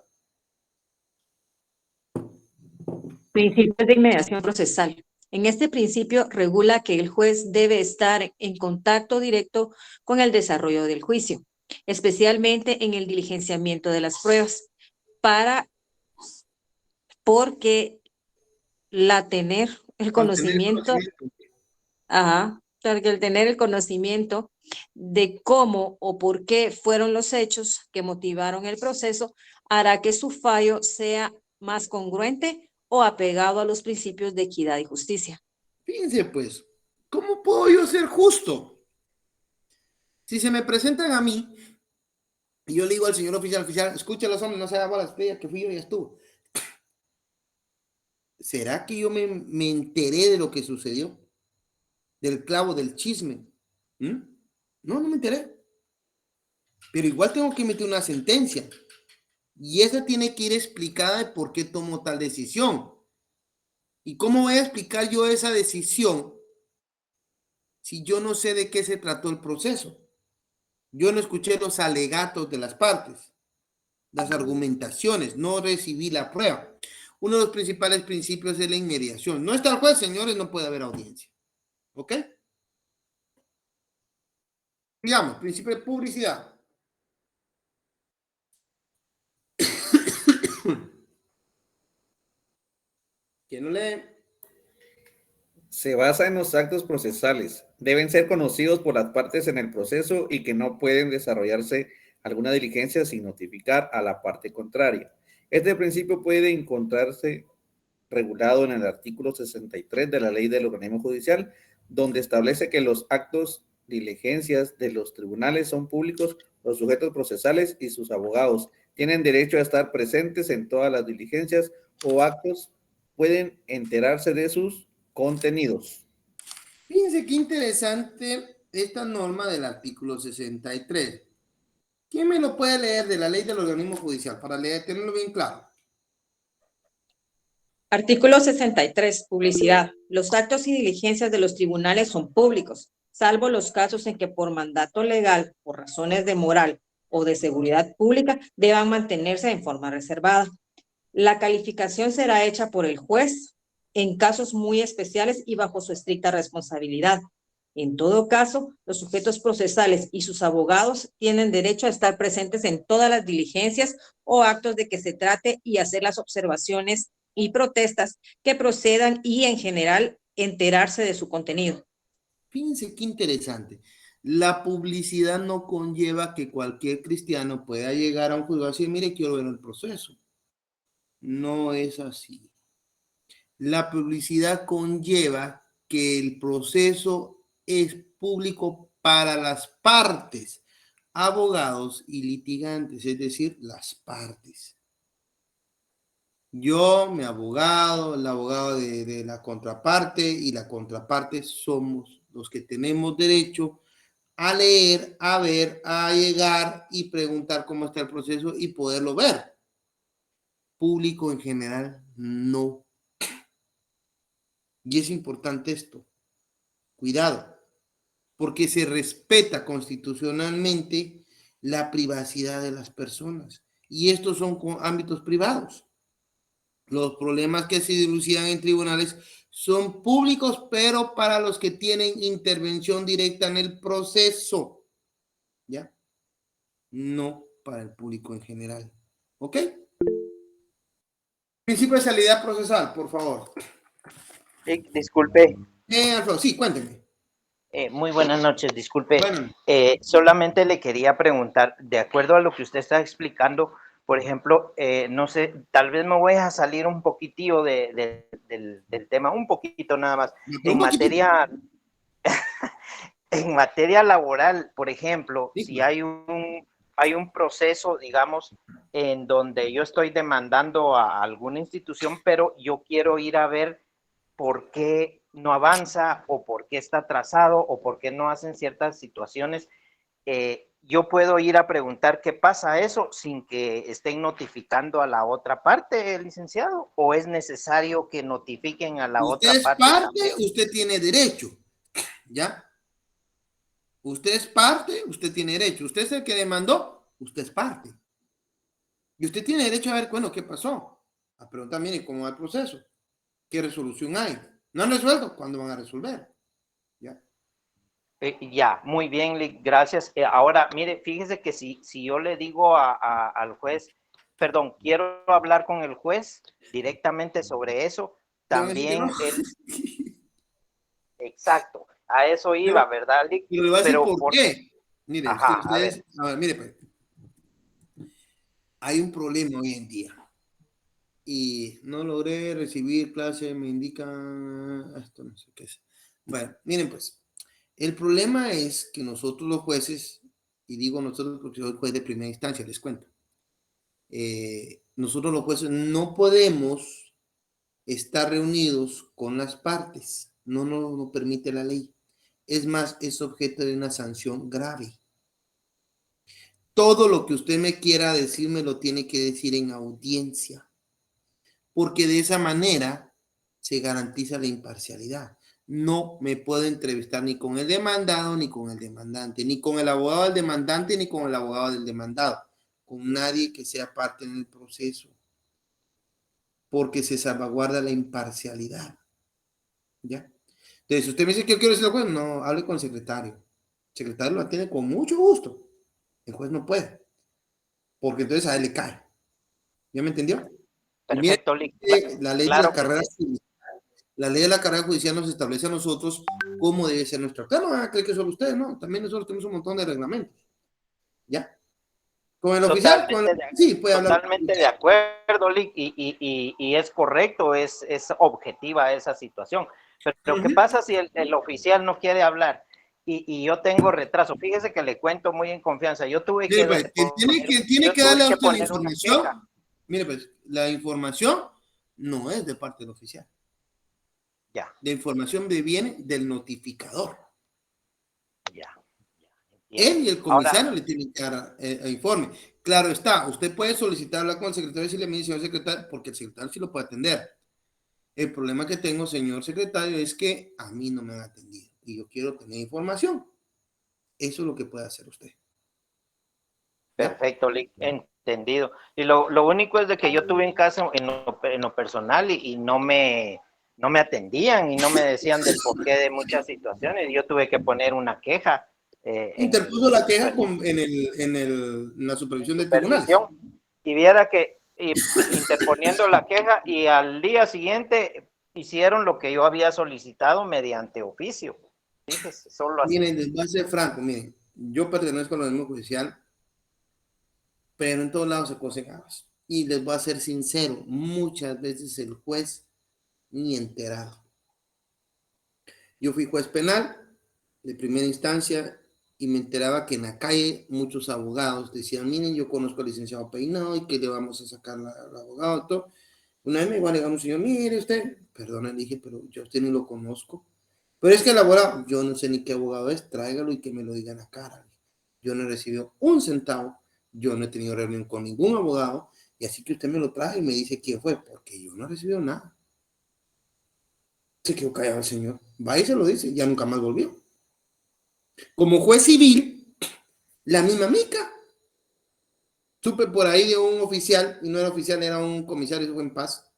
Principios de inmediación procesal. En este principio regula que el juez debe estar en contacto directo con el desarrollo del juicio, especialmente en el diligenciamiento de las pruebas, porque tener el conocimiento de cómo o por qué fueron los hechos que motivaron el proceso hará que su fallo sea más congruente o apegado a los principios de equidad y justicia. Fíjense pues, ¿cómo puedo yo ser justo? Si se me presentan a mí y yo le digo al señor oficial, escucha los hombres, no se haga bolas, que fui yo y estuvo. ¿Será que yo me enteré de lo que sucedió? Del clavo, del chisme. No me enteré. Pero igual tengo que emitir una sentencia. Y esa tiene que ir explicada de por qué tomo tal decisión. ¿Y cómo voy a explicar yo esa decisión si yo no sé de qué se trató el proceso? Yo no escuché los alegatos de las partes, las argumentaciones, no recibí la prueba. Uno de los principales principios es la inmediación. No está el juez, señores, no puede haber audiencia. ¿Ok? Digamos, principio de publicidad. ¿Quién no lee? Se basa en los actos procesales. Deben ser conocidos por las partes en el proceso y que no pueden desarrollarse alguna diligencia sin notificar a la parte contraria. Este principio puede encontrarse regulado en el artículo 63 de la Ley del Organismo Judicial, donde establece que los actos, diligencias de los tribunales son públicos, los sujetos procesales y sus abogados tienen derecho a estar presentes en todas las diligencias o actos, pueden enterarse de sus contenidos. Fíjense qué interesante esta norma del artículo 63. ¿Quién me lo puede leer de la Ley del Organismo Judicial para tenerlo bien claro? Artículo 63. Publicidad. Los actos y diligencias de los tribunales son públicos, salvo los casos en que por mandato legal, por razones de moral o de seguridad pública, deban mantenerse en forma reservada. La calificación será hecha por el juez en casos muy especiales y bajo su estricta responsabilidad. En todo caso, los sujetos procesales y sus abogados tienen derecho a estar presentes en todas las diligencias o actos de que se trate y hacer las observaciones y protestas que procedan y, en general, enterarse de su contenido. Fíjense qué interesante. La publicidad no conlleva que cualquier cristiano pueda llegar a un juzgado y decir, mire, quiero ver el proceso. No es así. La publicidad conlleva que el proceso es público para las partes, abogados y litigantes, es decir, las partes. Yo, mi abogado, el abogado de la contraparte y la contraparte somos los que tenemos derecho a leer, a ver, a llegar y preguntar cómo está el proceso y poderlo ver. Público en general, no. Y es importante esto. Cuidado, porque se respeta constitucionalmente la privacidad de las personas. Y estos son ámbitos privados. Los problemas que se dilucidan en tribunales son públicos, pero para los que tienen intervención directa en el proceso, ¿ya? No para el público en general, ¿Ok? Principio de salida procesal, por favor. Disculpe. Alfredo, sí, cuénteme. Muy buenas noches, disculpe. Bueno. Solamente le quería preguntar, de acuerdo a lo que usted está explicando, por ejemplo, no sé, tal vez me voy a salir un poquitillo del tema, un poquito nada más. En materia, en materia laboral, por ejemplo, si hay un proceso, digamos, en donde yo estoy demandando a alguna institución, pero yo quiero ir a ver por qué no avanza o por qué está atrasado o por qué no hacen ciertas situaciones, yo puedo ir a preguntar qué pasa eso sin que estén notificando a la otra parte, licenciado, o es necesario que notifiquen a la otra parte. Usted tiene derecho, ¿ya? Usted es parte, usted tiene derecho. Usted es el que demandó, usted es parte. Y usted tiene derecho a ver, bueno, ¿qué pasó? A preguntar, mire, ¿cómo va el proceso? ¿Qué resolución hay? ¿No han resuelto? ¿Cuándo van a resolver? ¿Ya? Ya, muy bien, gracias. Ahora, mire, fíjese que si yo le digo al juez, perdón, quiero hablar con el juez directamente sobre eso, también él... Exacto, a eso iba, ¿verdad, Lick? Pero le voy a decir por qué. Mire, Ajá, ustedes, a ver, mire, pues, hay un problema hoy en día. Y no logré recibir clase, me indica esto, no sé qué es. Bueno, miren pues, el problema es que nosotros los jueces, y digo nosotros porque soy juez de primera instancia, les cuento, nosotros los jueces no podemos estar reunidos con las partes, no nos lo permite la ley. Es más, es objeto de una sanción grave. Todo lo que usted me quiera decir me lo tiene que decir en audiencia, porque de esa manera se garantiza la imparcialidad. No me puedo entrevistar ni con el demandado ni con el demandante, ni con el abogado del demandante ni con el abogado del demandado, con nadie que sea parte en el proceso, porque se salvaguarda la imparcialidad. ¿Ya? Entonces, usted me dice que yo quiero decirlo, pues no, hable con el secretario. El secretario lo atiende con mucho gusto. El juez no puede, porque entonces a él le cae. ¿Ya me entendió? Perfecto, La ley de la carrera judicial. La ley de la carrera judicial nos establece a nosotros cómo debe ser nuestra carrera. No van a creer que solo ustedes, no. También nosotros tenemos un montón de reglamentos. ¿Ya? Con el oficial, sí, puede hablar. Totalmente de acuerdo, Lick, y es correcto, es objetiva esa situación. Pero ¿qué pasa si el oficial no quiere hablar? Y yo tengo retraso. Fíjese que le cuento muy en confianza. Yo tuve que... Pues, quien tiene que darle a usted la información, mire, pues, la información no es de parte del oficial. Ya. La información viene del notificador. Ya. Él y el comisario le tienen que dar informe. Claro está, usted puede solicitar hablar con el secretario y decirle, mire, señor secretario, porque el secretario sí lo puede atender. El problema que tengo, señor secretario, es que a mí no me han atendido y yo quiero tener información. Eso es lo que puede hacer usted. Perfecto, Lick, entendido. Y lo único es de que yo tuve en casa en lo personal y no me atendían y no me decían del porqué de muchas situaciones. Yo tuve que poner una queja. Interpuso la queja en la supervisión del tribunal. Y viera que interponiendo la queja y al día siguiente hicieron lo que yo había solicitado mediante oficio. Fíjese, solo así. Miren, les voy a ser franco, miren, yo pertenezco al organismo judicial, pero en todos lados se cosen habas. Y les voy a ser sincero, muchas veces el juez ni enterado. Yo fui juez penal de primera instancia y me enteraba que en la calle muchos abogados decían, miren, yo conozco al licenciado Peinado y que le vamos a sacar al abogado. Todo. Una vez me igual a un señor, mire usted, perdona, le dije, pero yo a usted ni lo conozco. Pero es que el abogado, yo no sé ni qué abogado es, tráigalo y que me lo diga en la cara. Yo no he recibido un centavo, yo no he tenido reunión con ningún abogado, y así que usted me lo trae y me dice quién fue, porque yo no he recibido nada. Se quedó callado el señor. Va y se lo dice, ya nunca más volvió. Como juez civil, la misma mica. Supe por ahí de un oficial, y no era oficial, era un comisario en paz,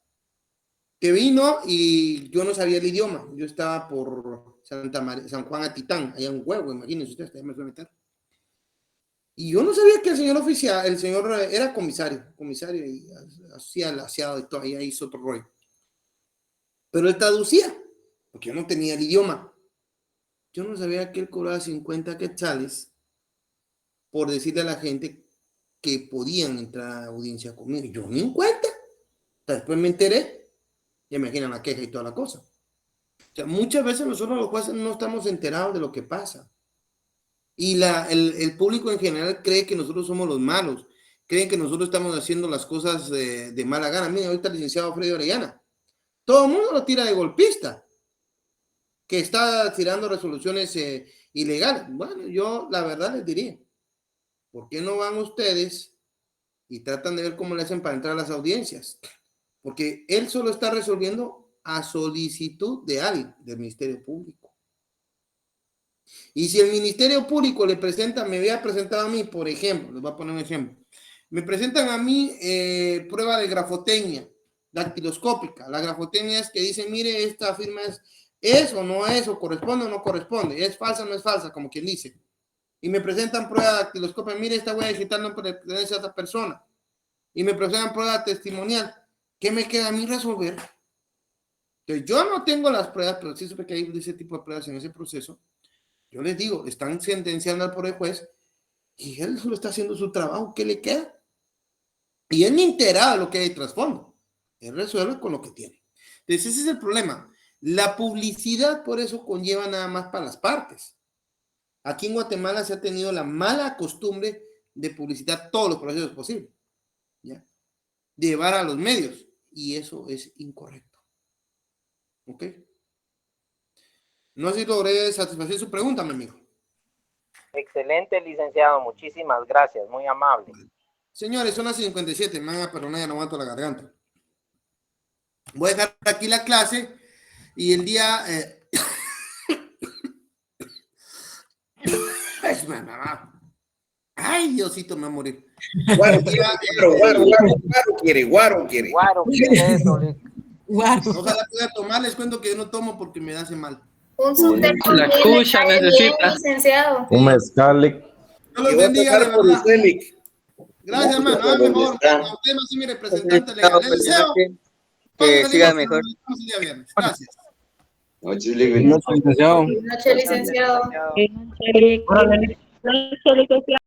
que vino y yo no sabía el idioma. Yo estaba por San Juan Atitán, allá un huevo, imagínense ustedes, me fui a meter. Y yo no sabía que el señor oficial, el señor era comisario y hacía el aseado y todo, ahí hizo otro rollo. Pero él traducía, porque yo no tenía el idioma. Yo no sabía que él cobraba 50 quetzales por decirle a la gente que podían entrar a audiencia conmigo. Yo ni en cuenta. Después me enteré. Ya me imaginan la queja y toda la cosa. O sea, muchas veces nosotros los jueces no estamos enterados de lo que pasa. Y el público en general cree que nosotros somos los malos. Creen que nosotros estamos haciendo las cosas de mala gana. Mira, ahorita el licenciado Freddy Orellana. Todo el mundo lo tira de golpista. Que está tirando resoluciones ilegales. Bueno, yo la verdad les diría, ¿por qué no van ustedes y tratan de ver cómo le hacen para entrar a las audiencias? Porque él solo está resolviendo a solicitud de alguien, del Ministerio Público. Y si el Ministerio Público le presenta, me había presentado a mí, por ejemplo, les voy a poner un ejemplo, me presentan a mí prueba de grafotecnia dactiloscópica. La grafotecnia es que dice, mire, esta firma es o no es, o corresponde o no corresponde, es falsa o no es falsa, como quien dice. Y me presentan prueba dactiloscópica, mire, esta huella digital no pertenece a esta persona. Y me presentan prueba testimonial. ¿Qué me queda a mí resolver? Entonces, yo no tengo las pruebas, pero sí supe que hay ese tipo de pruebas en ese proceso. Yo les digo, están sentenciando al pobre juez y él solo está haciendo su trabajo. ¿Qué le queda? Y él ni enterado de lo que hay de trasfondo. Él resuelve con lo que tiene. Entonces, ese es el problema. La publicidad, por eso, conlleva nada más para las partes. Aquí en Guatemala se ha tenido la mala costumbre de publicitar todos los procesos posibles. ¿Ya? De llevar a los medios. Y eso es incorrecto. ¿Ok? No sé si logré satisfacer su pregunta, mi amigo. Excelente, licenciado. Muchísimas gracias. Muy amable. Señores, son las 57. Me van a perdonar, ya no aguanto la garganta. Voy a dejar aquí la clase y el día... Ay, Diosito, me va a morir. Guaro quiere. Guaro quiere eso. Ojalá pueda tomar, les cuento que yo no tomo porque me hace mal. Un súper La cucha necesita. licenciado. Un mezcal. Dios los bendiga, de verdad. Gracias, hermano. A mejor. Usted no es mi representante legal. Les deseo que siga mejor. Gracias. Noches, licenciado. Buenas noches, licenciado. Buenas noches, licenciado.